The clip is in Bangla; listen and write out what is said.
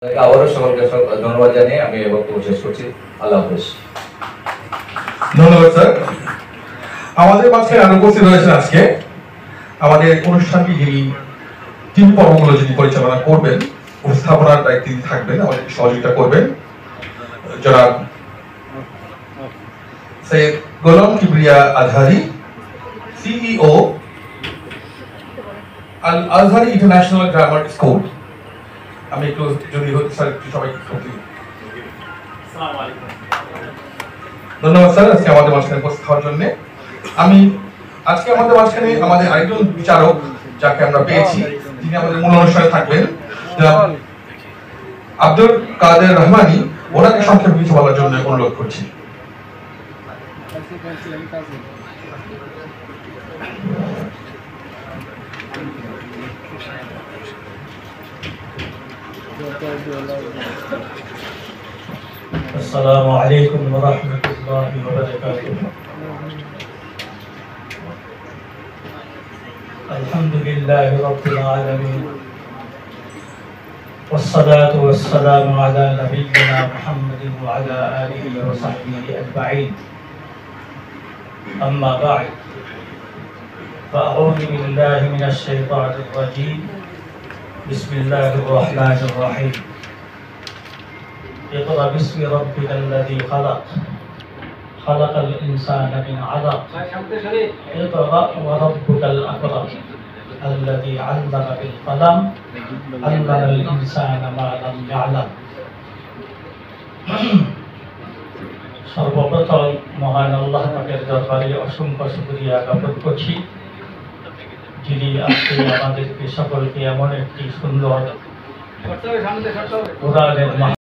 আবারও সকলকে ধন্যবাদ জানিয়ে আমি বক্তব্য শেষ করছি। আল্লাহ হাফেজ। ধন্যবাদ স্যার। আমাদের মাঝে আরো উপস্থিত রয়েছেন আজকে আমাদের অনুষ্ঠানটি যিনি তিন পর্বগুলো যিনি পরিচালনা করবেন, উপস্থাপনার দায়িত্বে তিনি থাকবেন, আমাদের সহযোগিতা করবেন জনাব সৈয়দ গোলাম কিবরিয়া আজহারি, সিইও আল আজহারি ইন্টারন্যাশনাল গ্রামার স্কুল। আমি একটু যদি স্যার একটু সবাই ধন্যবাদ স্যার আজকে আমাদের মাঝখানে উপস্থিত হওয়ার জন্য। আমি আজকে আমাদের মাঝখানে আমাদের আরেকজন বিচারক যাকে আমরা পেয়েছি, যিনি আমাদের মূল অনুষ্ঠানে থাকবেন, আব্দুল কাদের রহমানি, ওনাকে সংক্ষেপে কিছু বলার জন্য অনুরোধ করছি। السلام عليكم ورحمة الله وبركاته. الحمد لله رب العالمين والصلاة والسلام على نبينا محمد وعلى آله وصحبه أجمعين. أما بعد فأعوذ بالله من الشيطان الرجيم. بسم الله الرحمن الرحيم. اقرأ باسم ربك الذي خلق خلق الإنسان من علق اقرأ وربك الأكرم الذي علم بالقلم علم الإنسان ما لم يعلم. সর্বপ্রথম মহান আল্লাহ পাকের দরবারে অসংখ্য শুকরিয়া জ্ঞাপন করছি, যিনি আজকে আমাদেরকে সকলকে এমন একটি সুন্দর কোরআনের